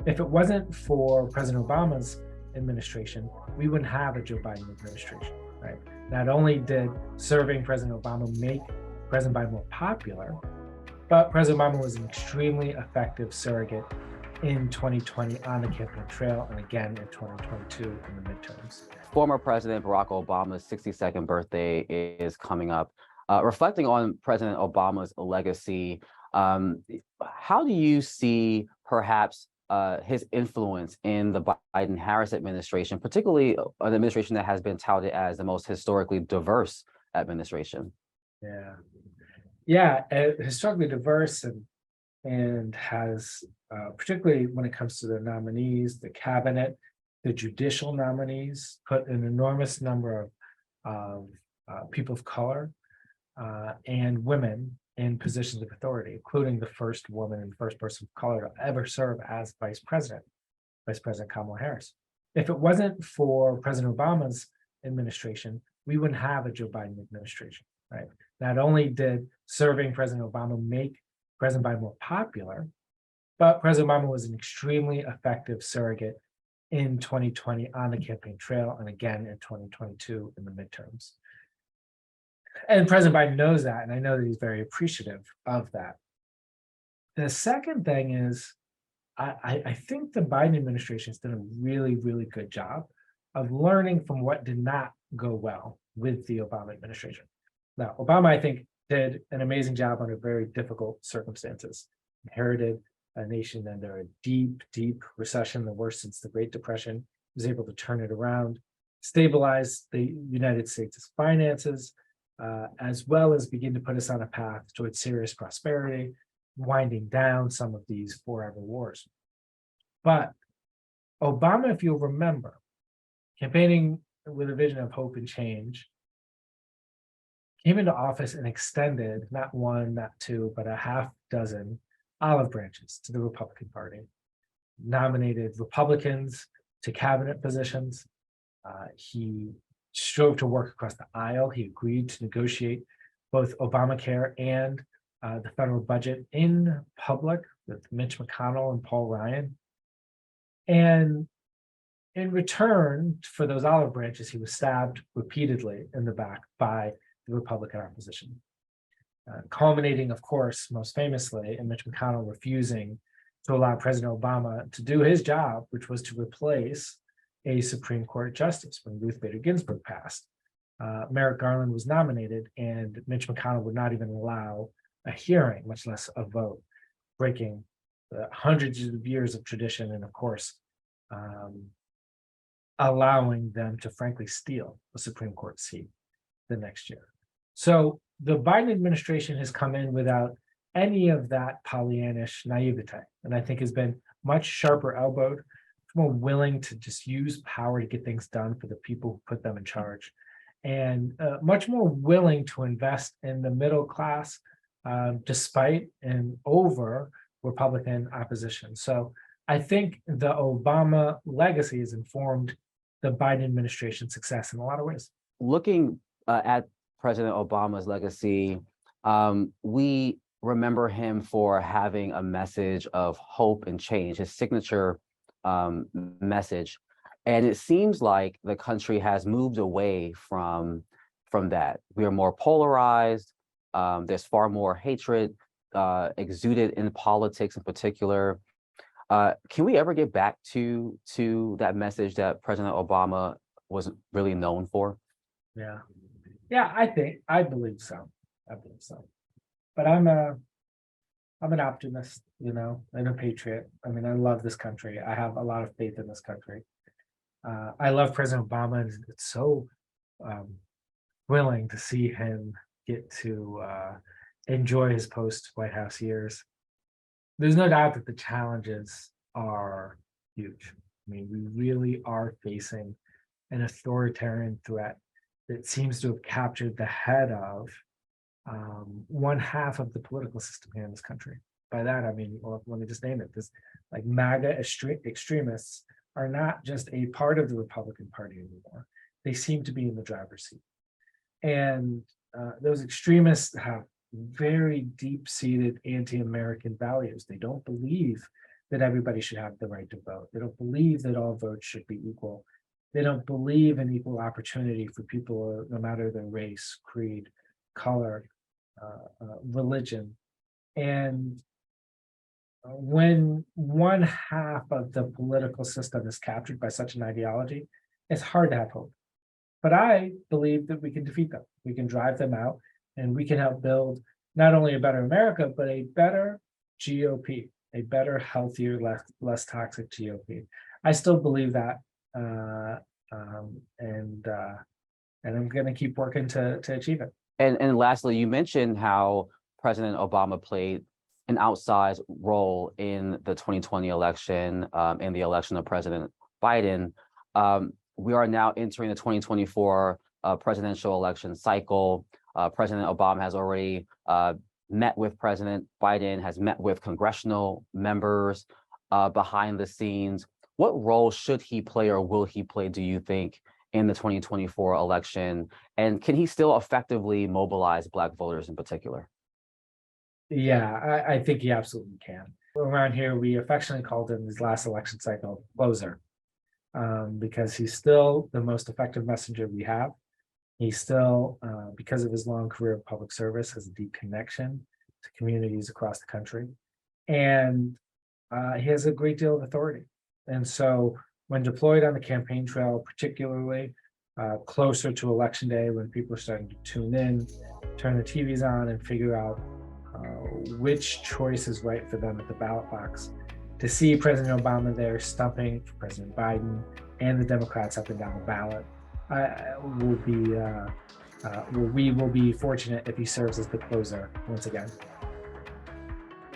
If it wasn't for President Obama's administration, we wouldn't have a Joe Biden administration, right? Not only did serving President Obama make President Biden more popular, but President Obama was an extremely effective surrogate in 2020 on the campaign trail and again in 2022 in the midterms. Former President Barack Obama's 62nd birthday is coming up. Reflecting on President Obama's legacy, how do you see perhaps his influence in the Biden-Harris administration, particularly an administration that has been touted as the most historically diverse administration? Historically diverse and has, particularly when it comes to the nominees, the cabinet, the judicial nominees, put an enormous number of people of color and women in positions of authority, including the first woman and first person of color to ever serve as Vice President Kamala Harris. If it wasn't for President Obama's administration, we wouldn't have a Joe Biden administration, right? Not only did serving President Obama make President Biden more popular, but President Obama was an extremely effective surrogate in 2020 on the campaign trail and again in 2022 in the midterms. And President Biden knows that, and I know that he's very appreciative of that. The second thing is, I think the Biden administration has done a really, really good job of learning from what did not go well with the Obama administration. Now, Obama, I think, did an amazing job under very difficult circumstances. Inherited a nation under a deep, deep recession, the worst since the Great Depression, was able to turn it around, stabilize the United States' finances, as well as begin to put us on a path towards serious prosperity, winding down some of these forever wars. But Obama, if you'll remember, campaigning with a vision of hope and change, came into office and extended not one, not two, but a half dozen olive branches to the Republican Party, nominated Republicans to cabinet positions. He strove to work across the aisle. He agreed to negotiate both Obamacare and the federal budget in public with Mitch McConnell and Paul Ryan. And in return for those olive branches, he was stabbed repeatedly in the back by the Republican opposition, culminating, of course, most famously in Mitch McConnell refusing to allow President Obama to do his job, which was to replace a Supreme Court justice when Ruth Bader Ginsburg passed. Merrick Garland was nominated, and Mitch McConnell would not even allow a hearing, much less a vote, breaking hundreds of years of tradition and, of course, allowing them to frankly steal a Supreme Court seat the next year. So the Biden administration has come in without any of that Pollyannish naivete, and I think has been much sharper elbowed, more willing to just use power to get things done for the people who put them in charge, and much more willing to invest in the middle class despite and over Republican opposition. So I think the Obama legacy has informed the Biden administration's success in a lot of ways. Looking at President Obama's legacy, we remember him for having a message of hope and change, his signature message. And it seems like the country has moved away from that. We are more polarized. There's far more hatred exuded in politics in particular. Can we ever get back to that message that President Obama was really known for? Yeah, I believe so. But I'm an optimist, and a patriot. I mean, I love this country. I have a lot of faith in this country. I love President Obama, and it's so thrilling to see him get to enjoy his post-White House years. There's no doubt that the challenges are huge. I mean, we really are facing an authoritarian threat that seems to have captured the head of one half of the political system here in this country. By that, I mean, well, let me just name it. This, like, MAGA extremists are not just a part of the Republican Party anymore. They seem to be in the driver's seat. And those extremists have very deep-seated anti-American values. They don't believe that everybody should have the right to vote. They don't believe that all votes should be equal. They don't believe in equal opportunity for people, no matter their race, creed, color, religion. And when one half of the political system is captured by such an ideology, it's hard to have hope. But I believe that we can defeat them. We can drive them out, and we can help build not only a better America, but a better GOP, a better, healthier, less toxic GOP. I still believe that, and I'm going to keep working to achieve it. And lastly, you mentioned how President Obama played an outsized role in the 2020 election and the election of President Biden. We are now entering the 2024 presidential election cycle. President Obama has already met with President Biden, has met with congressional members behind the scenes. What role should he play or will he play, do you think, in the 2024 election? And can he still effectively mobilize Black voters in particular? Yeah, I think he absolutely can. Around here, we affectionately called him his last election cycle closer, because he's still the most effective messenger we have. He still, because of his long career of public service, has a deep connection to communities across the country. And he has a great deal of authority. And so when deployed on the campaign trail, particularly closer to election day, when people are starting to tune in, turn the TVs on and figure out which choice is right for them at the ballot box, to see President Obama there stumping for President Biden and the Democrats up and down the ballot, we will be fortunate if he serves as the closer once again.